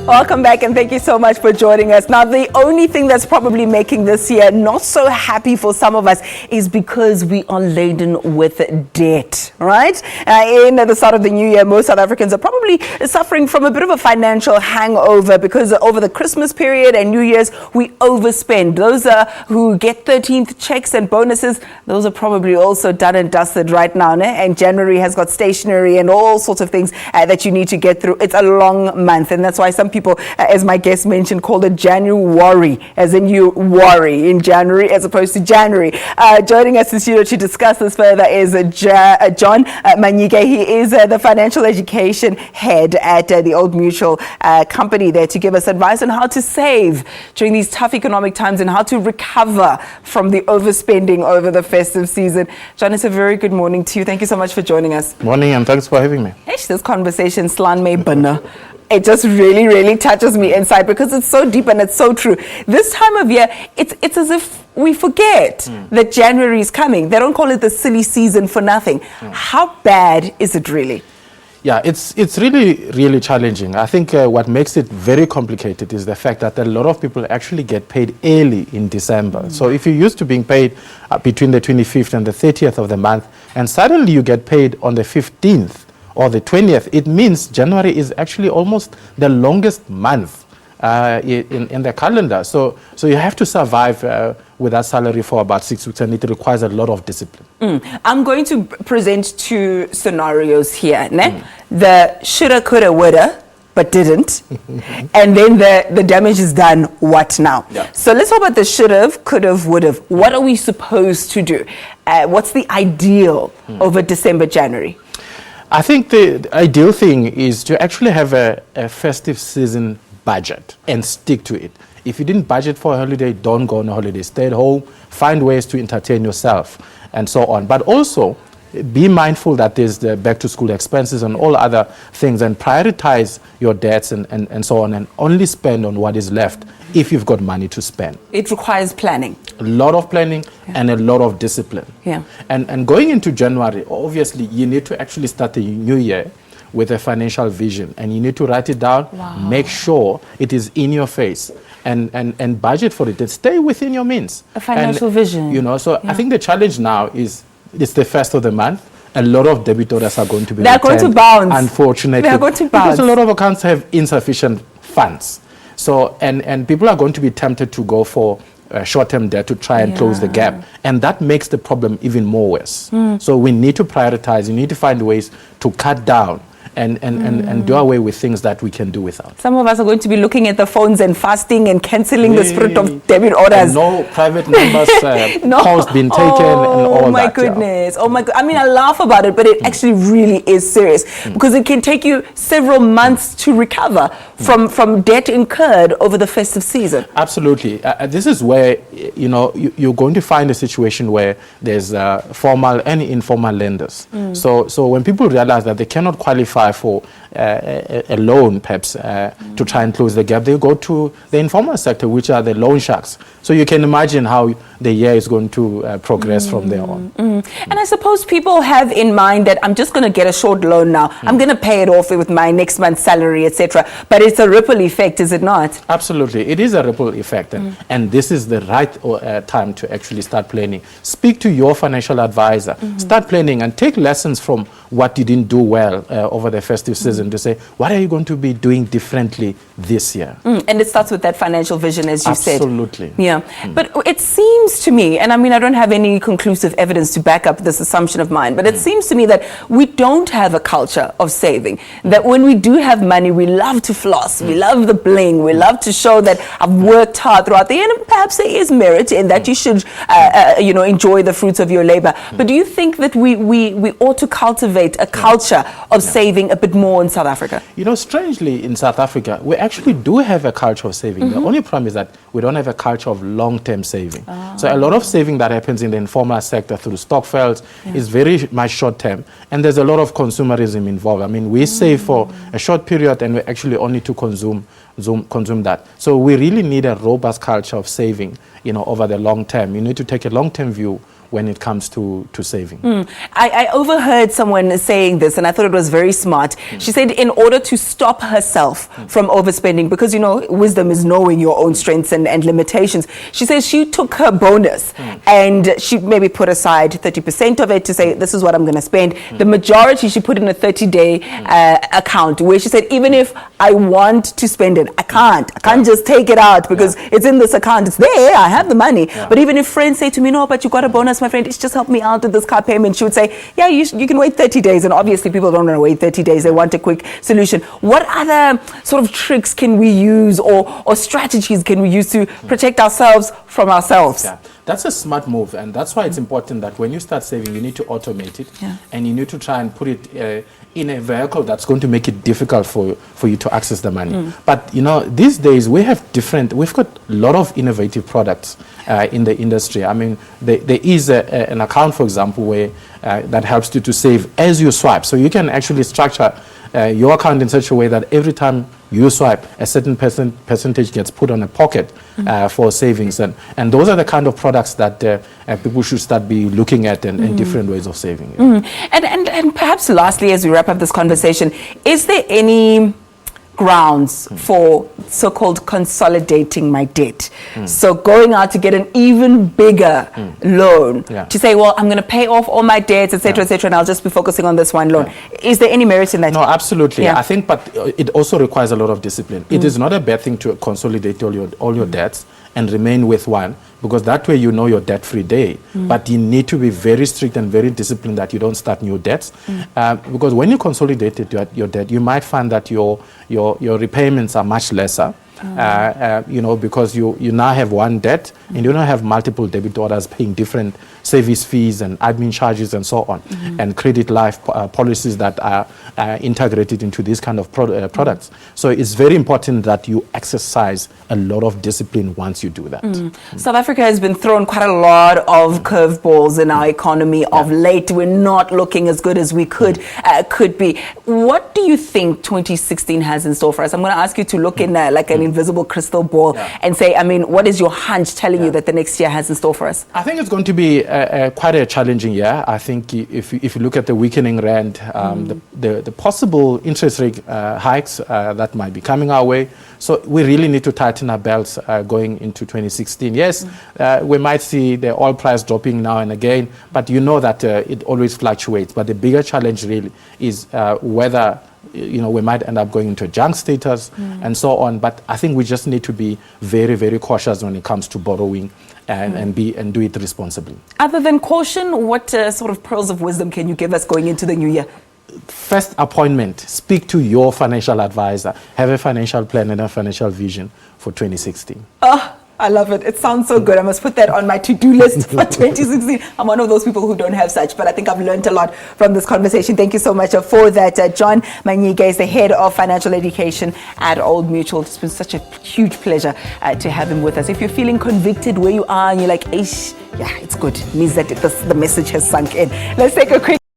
Welcome back, and thank you so much for joining us. Now, the only thing that's probably making this year not so happy for some of us is because we are laden with debt, right? In the start of the new year, most South Africans are probably suffering from a bit of a financial hangover because over the Christmas period and New Year's, we overspend. Those who get 13th checks and bonuses, those are probably also done and dusted right now. And January has got stationery and all sorts of things that you need to get through. It's a long month, and that's why some people, as my guest mentioned, call it January, as in you worry in January as opposed to January. Joining us this year to discuss this further is John Manyike. He is the financial education head at the Old Mutual company there to give us advice on how to save during these tough economic times and how to recover from the overspending over the festive season. John, it's a very good morning to you. Thank you so much for joining us. Morning, and thanks for having me. This conversation, Slan May Bunna. It just really, really touches me inside because it's so deep and it's so true. This time of year, it's as if we forget that January is coming. They don't call it the silly season for nothing. How bad is it really? Yeah, it's really, really challenging. I think what makes it very complicated is the fact that a lot of people actually get paid early in December. So if you're used to being paid between the 25th and the 30th of the month, and suddenly you get paid on the 15th, or the 20th, it means January is actually almost the longest month in the calendar. So you have to survive with that salary for about 6 weeks, and it requires a lot of discipline. I'm going to present two scenarios here. The shoulda, coulda, woulda, but didn't. And then the damage is done. What now? Yeah. So let's talk about the should've, could've, would've. What are we supposed to do? What's the ideal over December, January? I think the ideal thing is to actually have a festive season budget and stick to it. If you didn't budget for a holiday, don't go on a holiday. Stay at home, find ways to entertain yourself, and so on. But also, be mindful that there's the back-to-school expenses and all other things, and prioritize your debts and so on, and only spend on what is left if you've got money to spend. It requires planning. A lot of planning and a lot of discipline. Yeah. And going into January, obviously, you need to actually start the new year with a financial vision, and you need to write it down, make sure it is in your face, and budget for it, and stay within your means. A financial vision. You know, so I think the challenge now is, it's the first of the month. A lot of debitors are going to be They're going to bounce. Unfortunately. They're going to bounce. Because a lot of accounts have insufficient funds. So, and people are going to be tempted to go for short-term debt to try and close the gap. And that makes the problem even more worse. So we need to prioritize. You need to find ways to cut down and do away with things that we can do without. Some of us are going to be looking at the phones and fasting and cancelling the spirit of debit orders. And no private numbers calls being taken and all that. Oh my goodness. Oh my God. I mean, I laugh about it, but it actually really is serious because it can take you several months to recover from debt incurred over the festive season. Absolutely. This is where, you're going to find a situation where there's formal and informal lenders. So when people realize that they cannot qualify for a loan, perhaps, to try and close the gap, they go to the informal sector, which are the loan sharks. So you can imagine how the year is going to progress from there on. And I suppose people have in mind that I'm just going to get a short loan now. I'm going to pay it off with my next month's salary, etc. But it's a ripple effect, is it not? Absolutely. It is a ripple effect. And this is the right time to actually start planning. Speak to your financial advisor. Start planning and take lessons from what you didn't do well over the festive season to say, what are you going to be doing differently this year? And it starts with that financial vision, as you said. Absolutely. Yeah. But it seems to me, and I mean, I don't have any conclusive evidence to back up this assumption of mine, but it seems to me that we don't have a culture of saving. That when we do have money, we love to floss, we love the bling, we love to show that I've worked hard throughout the year, and perhaps there is merit in that. You should, enjoy the fruits of your labor. But do you think that we ought to cultivate a culture of saving a bit more in South Africa? Strangely, in South Africa, we actually do have a culture of saving. The only problem is that we don't have a culture of long-term saving. So a lot of saving that happens in the informal sector through stokvels is very much short-term, and there's a lot of consumerism involved. I mean, we save for a short period, and we actually only to consume that. So we really need a robust culture of saving, over the long term. You need to take a long-term view when it comes to saving. I overheard someone saying this, and I thought it was very smart. She said in order to stop herself from overspending, because, you know, wisdom is knowing your own strengths and limitations, she says she took her bonus and she maybe put aside 30% of it to say, this is what I'm going to spend. The majority she put in a 30-day account, where she said, even if I want to spend it, I can't just take it out because it's in this account, it's there, I have the money. But even if friends say to me, no, but you got a bonus, my friend, it's just helped me out with this car payment, she would say, yeah, you can wait 30 days. And obviously people don't want to wait 30 days, they want a quick solution. What other sort of tricks can we use or strategies can we use to protect ourselves from ourselves? Yeah. That's a smart move, and that's why it's important that when you start saving, you need to automate it, and you need to try and put it in a vehicle that's going to make it difficult for you to access the money. But, you know, these days we've got a lot of innovative products in the industry. I mean, there is an account, for example, where that helps you to save as you swipe. So you can actually structure your account in such a way that every time you swipe, a certain percentage gets put on a pocket for savings. And those are the kind of products that people should start be looking at and different ways of saving. And perhaps lastly, as we wrap up this conversation, is there any grounds for so-called consolidating my debt? So going out to get an even bigger loan to say, well, I'm going to pay off all my debts, etc., and I'll just be focusing on this one loan. Is there any merit in that? No, absolutely. I think, but it also requires a lot of discipline. It is not a bad thing to consolidate all your debts and remain with one, because that way you know your debt-free day. But you need to be very strict and very disciplined that you don't start new debts. Because when you consolidate your debt, you might find that your repayments are much lesser. You know, because you now have one debt and you don't have multiple debit orders paying different service fees and admin charges and so on, and credit life policies that are integrated into these kind of products. So it's very important that you exercise a lot of discipline once you do that. South Africa has been thrown quite a lot of curveballs in our economy of late. We're not looking as good as we could be. What do you think 2016 has in store for us? I'm going to ask you to look in like an invisible crystal ball and say, I mean, what is your hunch telling you that the next year has in store for us? I think it's going to be quite a challenging year. I think if you look at the weakening rand, the possible interest rate hikes that might be coming our way, so we really need to tighten our belts going into 2016. Yes, we might see the oil price dropping now and again, but you know that it always fluctuates. But the bigger challenge really is whether we might end up going into junk status and so on. But I think we just need to be very, very cautious when it comes to borrowing and do it responsibly. Other than caution, what sort of pearls of wisdom can you give us going into the new year? First appointment, speak to your financial advisor. Have a financial plan and a financial vision for 2016. Oh, I love it. It sounds so good. I must put that on my to-do list for 2016. I'm one of those people who don't have such, but I think I've learned a lot from this conversation. Thank you so much for that. John Manyike is the head of financial education at Old Mutual. It's been such a huge pleasure to have him with us. If you're feeling convicted where you are and you're like, yeah, it's good. It means that the message has sunk in. Let's take a quick